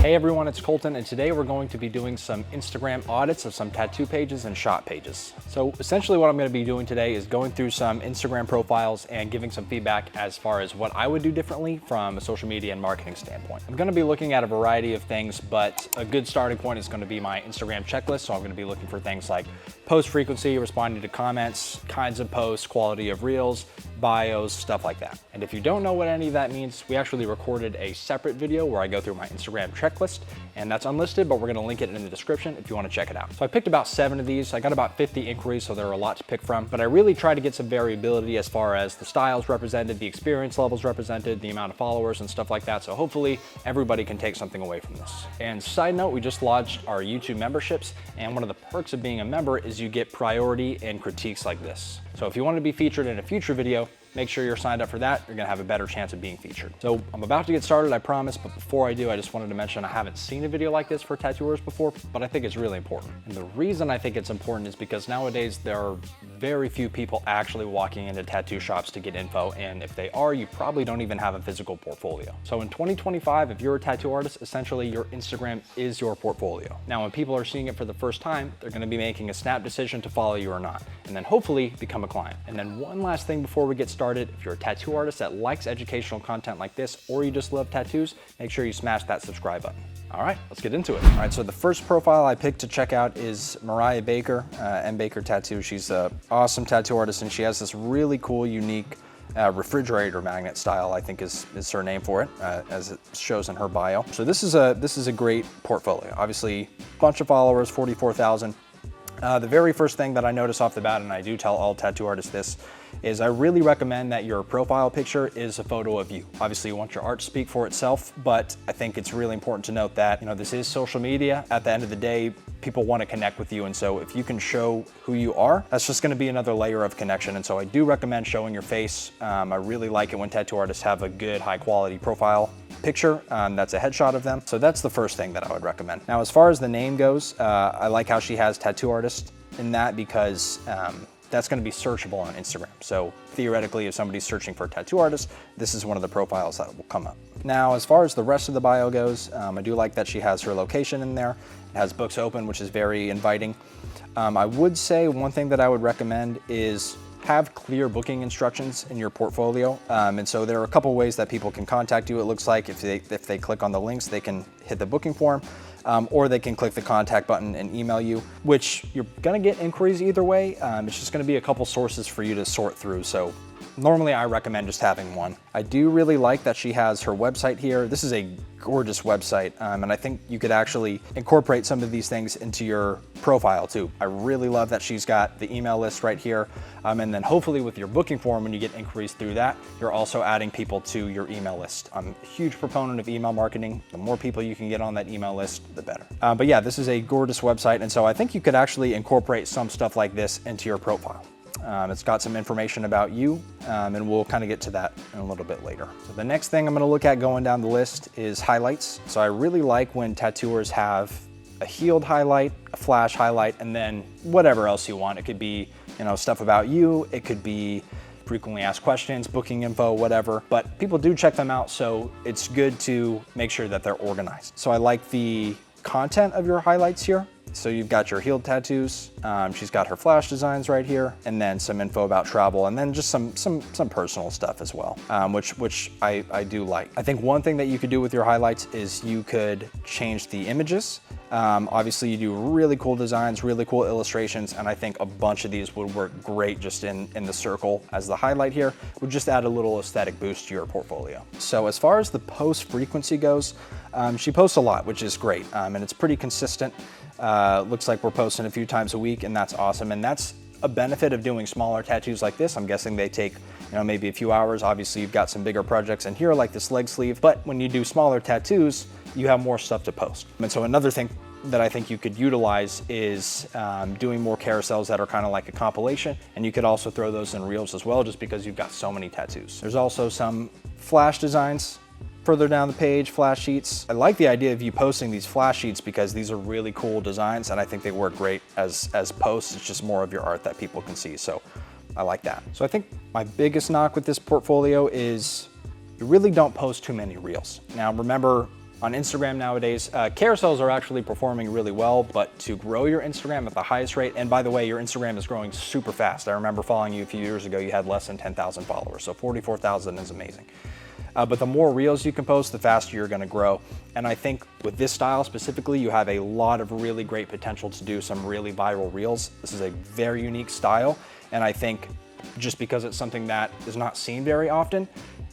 Hey everyone, it's Colton, and today we're going to be doing some Instagram audits of some tattoo pages and shop pages. So essentially what I'm going to be doing today is going through some Instagram profiles and giving some feedback as far as what I would do differently from a social media and marketing standpoint. I'm going to be looking at a variety of things, but a good starting point is going to be my Instagram checklist. So I'm going to be looking for things like post frequency, responding to comments, kinds of posts, quality of reels, bios, stuff like that. And if you don't know what any of that means, we actually recorded a separate video where I go through my Instagram checklist, and that's unlisted, but we're gonna link it in the description if you wanna check it out. So I picked about 7 of these. I got about 50 inquiries, so there are a lot to pick from, but I really try to get some variability as far as the styles represented, the experience levels represented, the amount of followers and stuff like that. So hopefully everybody can take something away from this. And side note, we just launched our YouTube memberships, and one of the perks of being a member is you get priority and critiques like this. So if you want to be featured in a future video, make sure you're signed up for that. You're gonna have a better chance of being featured. So I'm about to get started, I promise, but before I do, I just wanted to mention I haven't seen a video like this for tattooers before, but I think it's really important. And the reason I think it's important is because nowadays there are very few people actually walking into tattoo shops to get info, and if they are, you probably don't even have a physical portfolio. So in 2025, if you're a tattoo artist, essentially your Instagram is your portfolio. Now, when people are seeing it for the first time, they're gonna be making a snap decision to follow you or not, and then hopefully become a client. And then one last thing before we get started, if you're a tattoo artist that likes educational content like this, or you just love tattoos, make sure you smash that subscribe button. All right, let's get into it. All right, so the first profile I picked to check out is Mariah Baker, M Baker Tattoo. She's an awesome tattoo artist, and she has this really cool, unique refrigerator magnet style, I think is her name for it, as it shows in her bio. So this is a great portfolio. Obviously, bunch of followers, 44,000. The very first thing that I notice off the bat, and I do tell all tattoo artists this, is I really recommend that your profile picture is a photo of you. Obviously you want your art to speak for itself, but I think it's really important to note that, this is social media. At the end of the day, people want to connect with you, and so if you can show who you are, that's just going to be another layer of connection. And so I do recommend showing your face. I really like it when tattoo artists have a good, high quality profile picture that's a headshot of them. So that's the first thing that I would recommend. Now, as far as the name goes, I like how she has tattoo artist in that because that's going to be searchable on Instagram. So theoretically, if somebody's searching for a tattoo artist, this is one of the profiles that will come up. Now, as far as the rest of the bio goes, I do like that she has her location in there. It has books open, which is very inviting. I would say one thing that I would recommend is have clear booking instructions in your portfolio. And so there are a couple ways that people can contact you. It looks like if they click on the links, they can hit the booking form, or they can click the contact button and email you, which you're gonna get inquiries either way. It's just gonna be a couple sources for you to sort through. So normally I recommend just having one. I do really like that she has her website here. This is a gorgeous website, and I think you could actually incorporate some of these things into your profile too. I really love that she's got the email list right here, and then hopefully with your booking form, when you get inquiries through that, you're also adding people to your email list. I'm a huge proponent of email marketing. The more people you can get on that email list, the better. But yeah, this is a gorgeous website, and so I think you could actually incorporate some stuff like this into your profile. It's got some information about you, and we'll kind of get to that in a little bit later. So the next thing I'm going to look at going down the list is highlights. So I really like when tattooers have a healed highlight, a flash highlight, and then whatever else you want. It could be, stuff about you. It could be frequently asked questions, booking info, whatever. But people do check them out, so it's good to make sure that they're organized. So I like the content of your highlights here. So you've got your healed tattoos, she's got her flash designs right here, and then some info about travel, and then just some personal stuff as well, which I do like. I think one thing that you could do with your highlights is you could change the images. Obviously you do really cool designs, really cool illustrations, and I think a bunch of these would work great just in the circle as the highlight here. Would just add a little aesthetic boost to your portfolio. So as far as the post frequency goes, she posts a lot, which is great, and it's pretty consistent. Looks like we're posting a few times a week, and that's awesome. And that's a benefit of doing smaller tattoos like this. I'm guessing they take, maybe a few hours. Obviously you've got some bigger projects in here like this leg sleeve, but when you do smaller tattoos, you have more stuff to post. And so another thing that I think you could utilize is doing more carousels that are kind of like a compilation, and you could also throw those in reels as well, just because you've got so many tattoos. There's also some flash designs further down the page, flash sheets. I like the idea of you posting these flash sheets because these are really cool designs, and I think they work great as posts. It's just more of your art that people can see, so I like that. So I think my biggest knock with this portfolio is you really don't post too many reels. Now remember, on Instagram nowadays. Carousels are actually performing really well, but to grow your Instagram at the highest rate, and by the way, your Instagram is growing super fast. I remember following you a few years ago, you had less than 10,000 followers, so 44,000 is amazing. But the more reels you can post, the faster you're gonna grow. And I think with this style specifically, you have a lot of really great potential to do some really viral reels. This is a very unique style, and I think just because it's something that is not seen very often,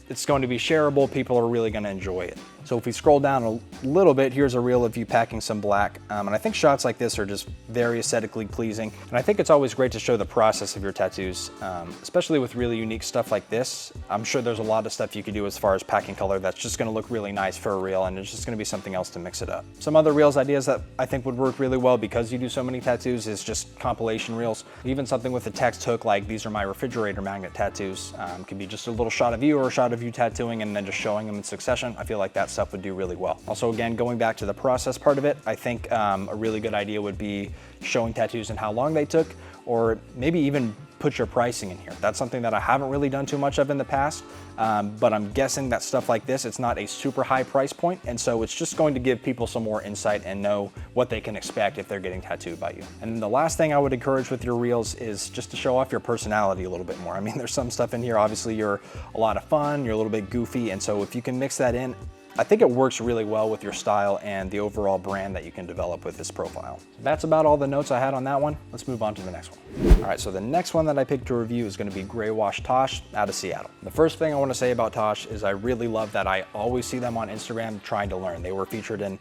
it's going to be shareable, people are really gonna enjoy it. So if we scroll down a little bit, here's a reel of you packing some black. And I think shots like this are just very aesthetically pleasing. And I think it's always great to show the process of your tattoos, especially with really unique stuff like this. I'm sure there's a lot of stuff you could do as far as packing color that's just gonna look really nice for a reel, and it's just gonna be something else to mix it up. Some other reels ideas that I think would work really well because you do so many tattoos is just compilation reels. Even something with a text hook like these are my refrigerator magnet tattoos. Could be just a little shot of you or a shot of you tattooing and then just showing them in succession. I feel like that stuff would do really well. Also, again, going back to the process part of it, I think a really good idea would be showing tattoos and how long they took, or maybe even put your pricing in here. That's something that I haven't really done too much of in the past, but I'm guessing that stuff like this, it's not a super high price point, and so it's just going to give people some more insight and know what they can expect if they're getting tattooed by you. And then the last thing I would encourage with your reels is just to show off your personality a little bit more. I mean, there's some stuff in here, obviously you're a lot of fun, you're a little bit goofy, and so if you can mix that in, I think it works really well with your style and the overall brand that you can develop with this profile. That's about all the notes I had on that one. Let's move on to the next one. All right, so the next one that I picked to review is gonna be Graywash Tash out of Seattle. The first thing I wanna say about Tash is I really love that I always see them on Instagram trying to learn. They were featured in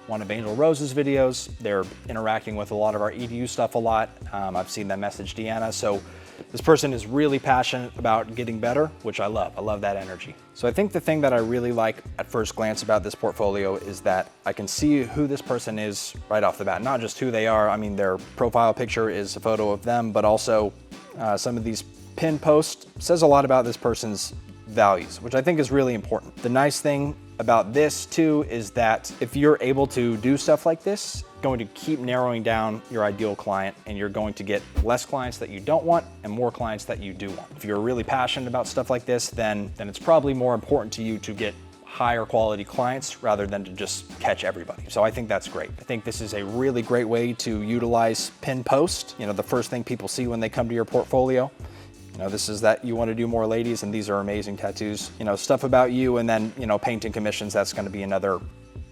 one of Angel Rose's videos. They're interacting with a lot of our EDU stuff a lot. I've seen them message Deanna, so this person is really passionate about getting better, which I love. I love that energy. So I think the thing that I really like at first glance about this portfolio is that I can see who this person is right off the bat, not just who they are. I mean, their profile picture is a photo of them, but also some of these pin posts says a lot about this person's values, which I think is really important. The nice thing about this too is that if you're able to do stuff like this, going to keep narrowing down your ideal client, and you're going to get less clients that you don't want and more clients that you do want. If you're really passionate about stuff like this, then it's probably more important to you to get higher quality clients rather than to just catch everybody. So I think that's great. I think this is a really great way to utilize pin post. You know, the first thing people see when they come to your portfolio. You know, this is that you want to do more ladies, and these are amazing tattoos. You know, stuff about you, and then, you know, painting commissions, that's going to be another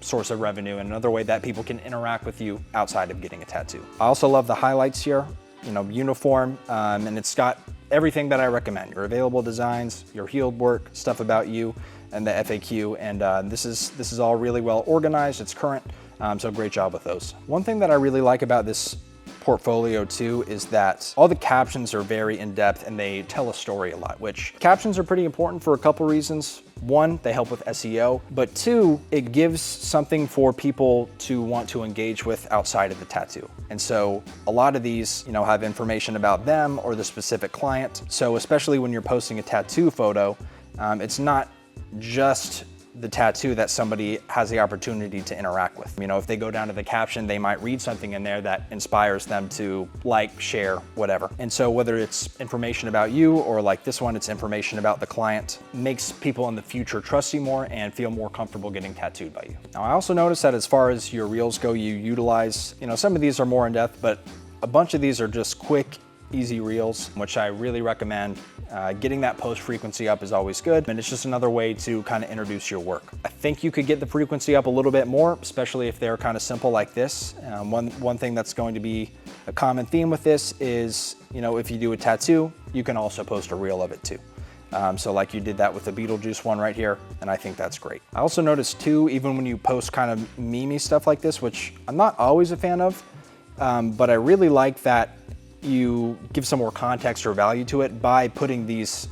source of revenue and another way that people can interact with you outside of getting a tattoo. I also love the highlights here, you know, uniform, and it's got everything that I recommend. Your available designs, your healed work, stuff about you, and the FAQ, and this is all really well organized. It's current, so great job with those. One thing that I really like about this portfolio too is that all the captions are very in-depth and they tell a story a lot, which captions are pretty important for a couple reasons. One, they help with SEO, but two, it gives something for people to want to engage with outside of the tattoo. And so a lot of these, you know, have information about them or the specific client. So especially when you're posting a tattoo photo, it's not just the tattoo that somebody has the opportunity to interact with. You know, if they go down to the caption, they might read something in there that inspires them to like, share, whatever. And so whether it's information about you or like this one, it's information about the client, makes people in the future trust you more and feel more comfortable getting tattooed by you. Now, I also noticed that as far as your reels go, you utilize, you know, some of these are more in depth, but a bunch of these are just quick, easy reels, which I really recommend. Getting that post frequency up is always good, and it's just another way to kind of introduce your work. I think you could get the frequency up a little bit more, especially if they're kind of simple like this. One thing that's going to be a common theme with this is, you know, if you do a tattoo, you can also post a reel of it too. So like you did that with the Beetlejuice one right here, and I think that's great. I also noticed too, even when you post kind of memey stuff like this, which I'm not always a fan of, but I really like that you give some more context or value to it by putting these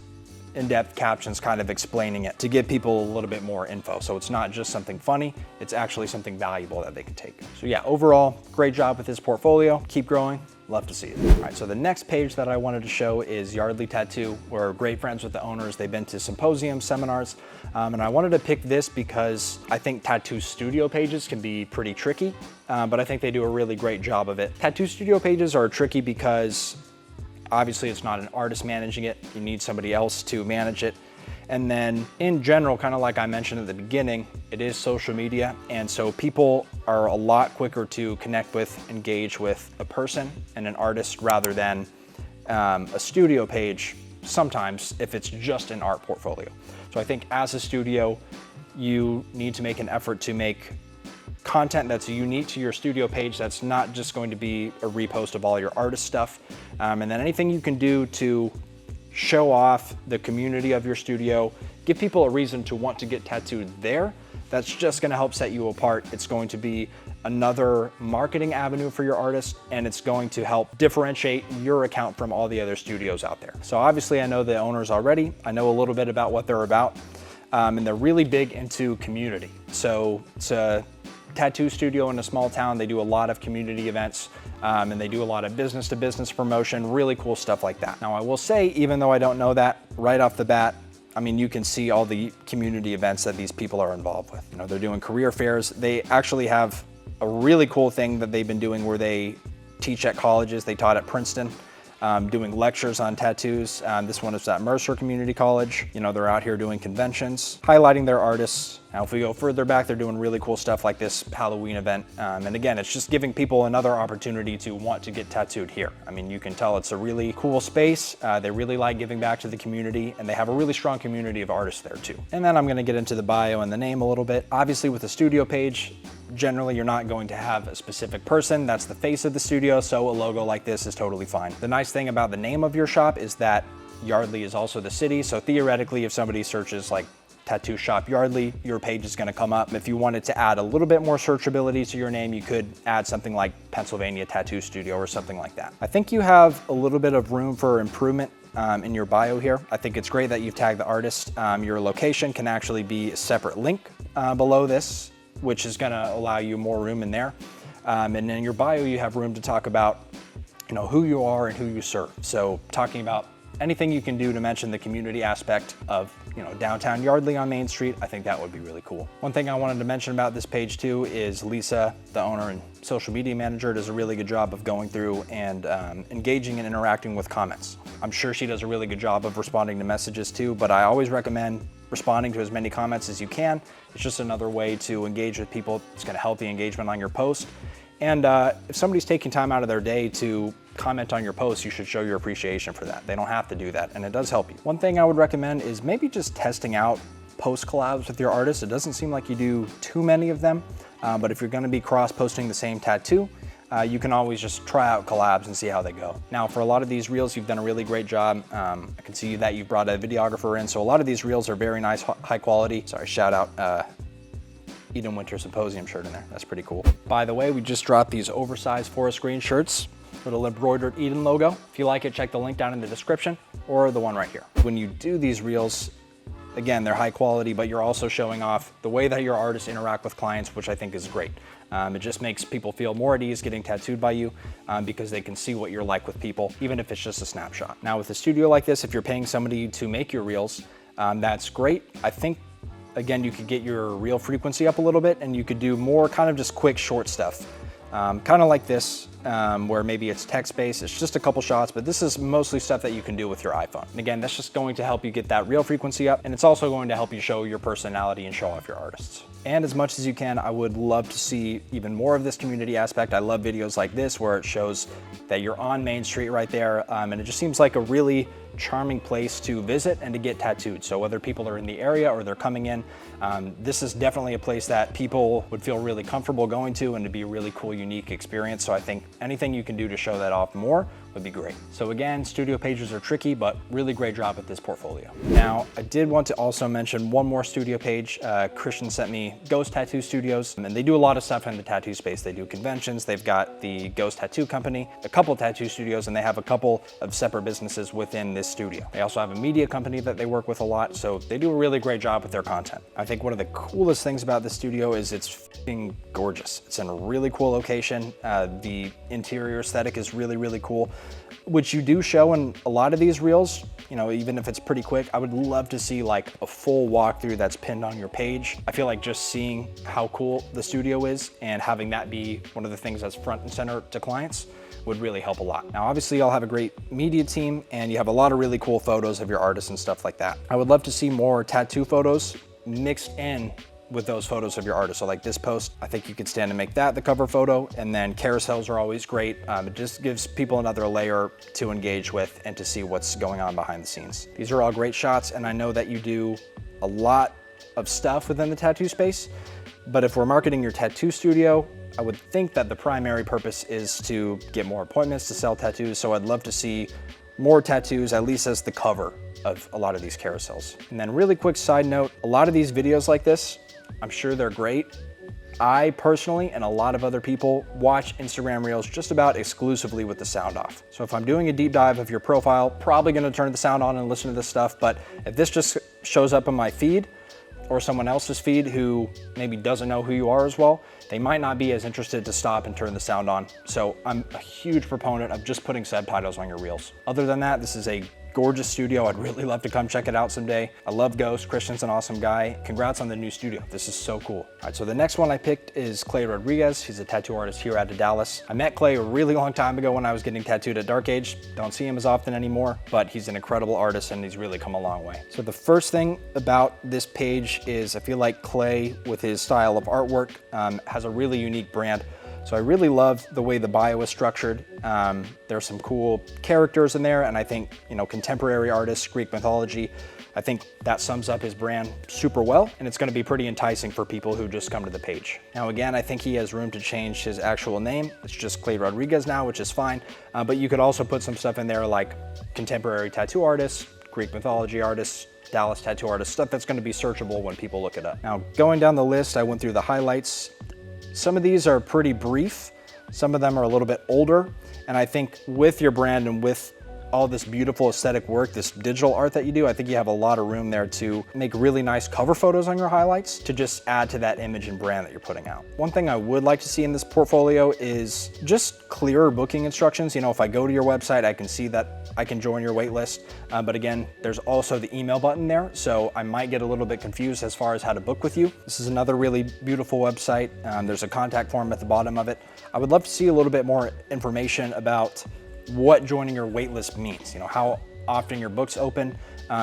in-depth captions kind of explaining it to give people a little bit more info. So it's not just something funny, it's actually something valuable that they can take. So yeah, overall, great job with this portfolio. Keep growing, love to see it. All right, so the next page that I wanted to show is Yardley Tattoo. We're great friends with the owners. They've been to symposiums, seminars, and I wanted to pick this because I think tattoo studio pages can be pretty tricky, but I think they do a really great job of it. Tattoo studio pages are tricky because obviously it's not an artist managing it. You need somebody else to manage it. And then in general, kind of like I mentioned at the beginning, it is social media. And so people are a lot quicker to connect with, engage with a person and an artist rather than a studio page sometimes if it's just an art portfolio. So I think as a studio, you need to make an effort to make content that's unique to your studio page, that's not just going to be a repost of all your artist stuff. And then anything you can do to show off the community of your studio, give people a reason to want to get tattooed there, that's just gonna help set you apart. It's going to be another marketing avenue for your artist, and it's going to help differentiate your account from all the other studios out there. So obviously I know the owners already, I know a little bit about what they're about, and they're really big into community. So it's a tattoo studio in a small town. They do a lot of community events, and they do a lot of business to business promotion, really cool stuff like that. Now I will say, even though I don't know that right off the bat, I mean, you can see all the community events that these people are involved with. You know, they're doing career fairs. They actually have a really cool thing that they've been doing where they teach at colleges. They taught at Princeton, doing lectures on tattoos. This one is at Mercer Community College. You know, they're out here doing conventions, highlighting their artists. Now, if we go further back, they're doing really cool stuff like this Halloween event. And again, it's just giving people another opportunity to want to get tattooed here. I mean, you can tell it's a really cool space. They really like giving back to the community, and they have a really strong community of artists there too. And then I'm gonna get into the bio and the name a little bit. Obviously with the studio page, generally you're not going to have a specific person. That's the face of the studio, so a logo like this is totally fine. The nice thing about the name of your shop is that Yardley is also the city, so theoretically if somebody searches like tattoo shop Yardley, your page is gonna come up. If you wanted to add a little bit more searchability to your name, you could add something like Pennsylvania Tattoo Studio or something like that. I think you have a little bit of room for improvement in your bio here. I think it's great that you've tagged the artist. Your location can actually be a separate link below this, which is gonna allow you more room in there. And in your bio, you have room to talk about, you know, who you are and who you serve. So talking about anything you can do to mention the community aspect of, you know, downtown Yardley on Main Street, I think that would be really cool. One thing I wanted to mention about this page too is Lisa, the owner and social media manager, does a really good job of going through and engaging and interacting with comments. I'm sure she does a really good job of responding to messages too, but I always recommend responding to as many comments as you can. It's just another way to engage with people. It's gonna help the engagement on your post. And if somebody's taking time out of their day to comment on your post, you should show your appreciation for that. They don't have to do that, and it does help you. One thing I would recommend is maybe just testing out post collabs with your artists. It doesn't seem like you do too many of them, but if you're gonna be cross-posting the same tattoo, you can always just try out collabs and see how they go. Now, for a lot of these reels, you've done a really great job. I can see that you've brought a videographer in, so a lot of these reels are very nice, high quality. Sorry, shout out Eden Winter Symposium shirt in there. That's pretty cool. By the way, we just dropped these oversized forest green shirts, little embroidered Eden logo. If you like it, check the link down in the description or the one right here. When you do these reels, again, they're high quality, but you're also showing off the way that your artists interact with clients, which I think is great. It just makes people feel more at ease getting tattooed by you because they can see what you're like with people, even if it's just a snapshot. Now with a studio like this, if you're paying somebody to make your reels, that's great. I think, again, you could get your reel frequency up a little bit and you could do more kind of just quick, short stuff. Kind of like this, where maybe it's text-based, it's just a couple shots, but this is mostly stuff that you can do with your iPhone. And again, that's just going to help you get that reel frequency up, and it's also going to help you show your personality and show off your artists. And as much as you can, I would love to see even more of this community aspect. I love videos like this where it shows that you're on Main Street right there, and it just seems like a really charming place to visit and to get tattooed. So whether people are in the area or they're coming in, this is definitely a place that people would feel really comfortable going to and to be a really cool, unique experience. So I think anything you can do to show that off more would be great. So again, studio pages are tricky, but really great job with this portfolio. Now, I did want to also mention one more studio page. Christian sent me Ghost Tattoo Studios, and they do a lot of stuff in the tattoo space. They do conventions, they've got the Ghost Tattoo Company, a couple tattoo studios, and they have a couple of separate businesses within this studio. They also have a media company that they work with a lot, so they do a really great job with their content. I think one of the coolest things about this studio is it's f***ing gorgeous. It's in a really cool location. The interior aesthetic is really, really cool. which you do show in a lot of these reels, you know, even if it's pretty quick. I would love to see like a full walkthrough that's pinned on your page. I feel like just seeing how cool the studio is and having that be one of the things that's front and center to clients would really help a lot. Now, obviously y'all have a great media team and you have a lot of really cool photos of your artists and stuff like that. I would love to see more tattoo photos mixed in with those photos of your artist. So like this post, I think you could stand to make that the cover photo, and then carousels are always great. It just gives people another layer to engage with and to see what's going on behind the scenes. These are all great shots, and I know that you do a lot of stuff within the tattoo space, but if we're marketing your tattoo studio, I would think that the primary purpose is to get more appointments, to sell tattoos. So I'd love to see more tattoos, at least as the cover of a lot of these carousels. And then really quick side note, a lot of these videos like this, I'm sure they're great. I personally, and a lot of other people, watch Instagram Reels just about exclusively with the sound off. So if I'm doing a deep dive of your profile, probably gonna turn the sound on and listen to this stuff, but if this just shows up in my feed, or someone else's feed who maybe doesn't know who you are as well, they might not be as interested to stop and turn the sound on. So I'm a huge proponent of just putting subtitles on your reels. Other than that, this is a gorgeous studio. I'd really love to come check it out someday. I love Ghost. Christian's an awesome guy. Congrats on the new studio. This is so cool. All right, so the next one I picked is Clay Rodriguez. He's a tattoo artist here out of Dallas. I met Clay a really long time ago when I was getting tattooed at Dark Age. Don't see him as often anymore, but he's an incredible artist and he's really come a long way. So the first thing about this page is I feel like Clay, with his style of artwork, has a really unique brand. So I really love the way the bio is structured. There's some cool characters in there, and I think, you know, contemporary artists, Greek mythology, I think that sums up his brand super well, and it's gonna be pretty enticing for people who just come to the page. Now again, I think he has room to change his actual name. It's just Clay Rodriguez now, which is fine, but you could also put some stuff in there like contemporary tattoo artists, Greek mythology artists, Dallas tattoo artists, stuff that's gonna be searchable when people look it up. Now, going down the list, I went through the highlights. Some of these are pretty brief. Some of them are a little bit older. And I think with your brand and with all this beautiful aesthetic work, this digital art that you do, I think you have a lot of room there to make really nice cover photos on your highlights to just add to that image and brand that you're putting out. One thing I would like to see in this portfolio is just clearer booking instructions. You know, if I go to your website, I can see that I can join your wait list. But again, there's also the email button there. So I might get a little bit confused as far as how to book with you. This is another really beautiful website. There's a contact form at the bottom of it. I would love to see a little bit more information about what joining your waitlist means, you know, how often your book's open,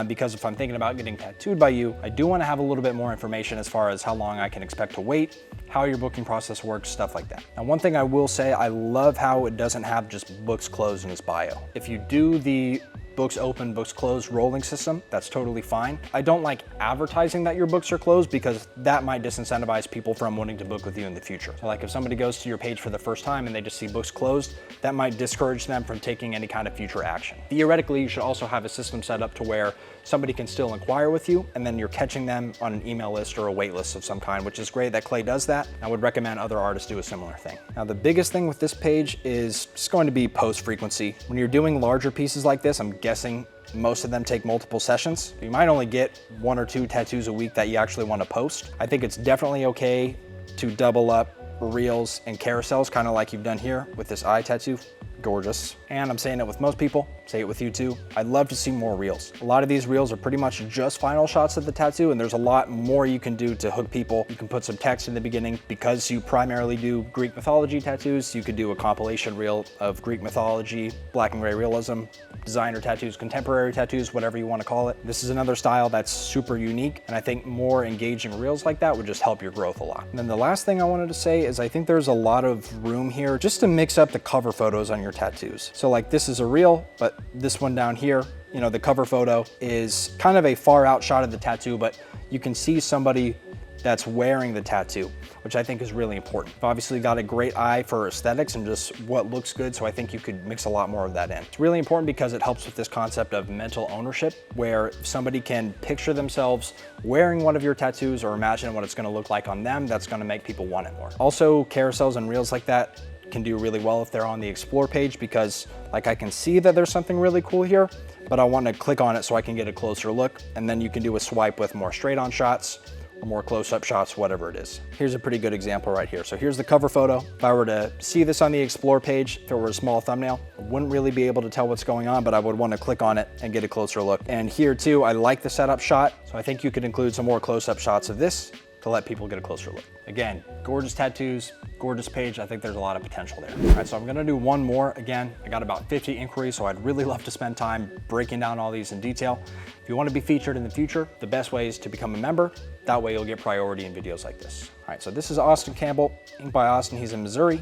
because if I'm thinking about getting tattooed by you, I do want to have a little bit more information as far as how long I can expect to wait, how your booking process works, stuff like that. Now, one thing I will say, I love how it doesn't have just books closed in its bio. If you do the books open, books closed rolling system, that's totally fine. I don't like advertising that your books are closed because that might disincentivize people from wanting to book with you in the future. So like if somebody goes to your page for the first time and they just see books closed, that might discourage them from taking any kind of future action. Theoretically, you should also have a system set up to where somebody can still inquire with you and then you're catching them on an email list or a wait list of some kind, which is great that Clay does that. I would recommend other artists do a similar thing. Now, the biggest thing with this page is just going to be post frequency. When you're doing larger pieces like this, I'm guessing most of them take multiple sessions. You might only get 1 or 2 tattoos a week that you actually want to post. I think it's definitely okay to double up reels and carousels, kind of like you've done here with this eye tattoo. Gorgeous. And I'm saying it with most people, say it with you too. I'd love to see more reels. A lot of these reels are pretty much just final shots of the tattoo, and there's a lot more you can do to hook people. You can put some text in the beginning. Because you primarily do Greek mythology tattoos, you could do a compilation reel of Greek mythology, black and gray realism, designer tattoos, contemporary tattoos, whatever you want to call it. This is another style that's super unique, and I think more engaging reels like that would just help your growth a lot. And then the last thing I wanted to say is I think there's a lot of room here just to mix up the cover photos on your tattoos. So like this is a reel, but this one down here, you know, the cover photo is kind of a far out shot of the tattoo, but you can see somebody that's wearing the tattoo, which I think is really important. You've obviously got a great eye for aesthetics and just what looks good, so I think you could mix a lot more of that in. It's really important because it helps with this concept of mental ownership, where somebody can picture themselves wearing one of your tattoos or imagine what it's gonna look like on them. That's gonna make people want it more. Also, carousels and reels like that can do really well if they're on the explore page, because like I can see that there's something really cool here, but I want to click on it so I can get a closer look, and then you can do a swipe with more straight on shots, or more close-up shots, whatever it is. Here's a pretty good example right here. So here's the cover photo. If I were to see this on the Explore page, if it were a small thumbnail, I wouldn't really be able to tell what's going on, but I would want to click on it and get a closer look. And here too, I like the setup shot. So I think you could include some more close-up shots of this to let people get a closer look. Again, gorgeous tattoos, gorgeous page. I think there's a lot of potential there. All right, so I'm gonna do one more. Again, I got about 50 inquiries, so I'd really love to spend time breaking down all these in detail. If you wanna be featured in the future, the best way is to become a member. That way you'll get priority in videos like this. All right, so this is Austin Campbell, inked by Austin. He's in Missouri.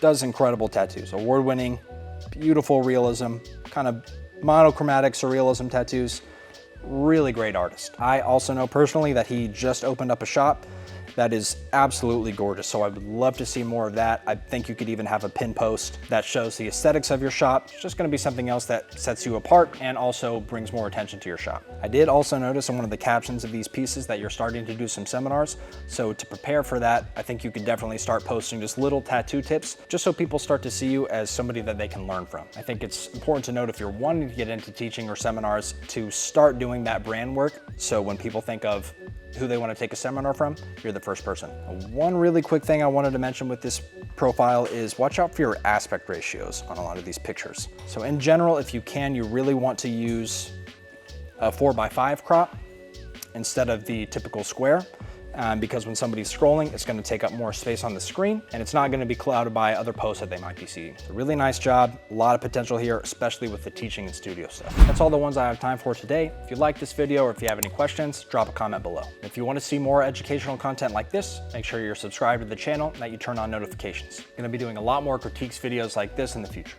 Does incredible tattoos, award-winning, beautiful realism, kind of monochromatic surrealism tattoos. Really great artist. I also know personally that he just opened up a shop that is absolutely gorgeous, so I would love to see more of that. I think you could even have a pin post that shows the aesthetics of your shop. It's just gonna be something else that sets you apart and also brings more attention to your shop. I did also notice in one of the captions of these pieces that you're starting to do some seminars, so to prepare for that, I think you could definitely start posting just little tattoo tips, just so people start to see you as somebody that they can learn from. I think it's important to note if you're wanting to get into teaching or seminars to start doing that brand work, so when people think of who they want to take a seminar from, you're the first person. One really quick thing I wanted to mention with this profile is watch out for your aspect ratios on a lot of these pictures. So in general, if you can, you really want to use a 4:5 crop instead of the typical square. Because when somebody's scrolling, it's gonna take up more space on the screen and it's not gonna be clouded by other posts that they might be seeing. It's a really nice job, a lot of potential here, especially with the teaching and studio stuff. That's all the ones I have time for today. If you like this video or if you have any questions, drop a comment below. If you wanna see more educational content like this, make sure you're subscribed to the channel and that you turn on notifications. I'm gonna be doing a lot more critiques videos like this in the future.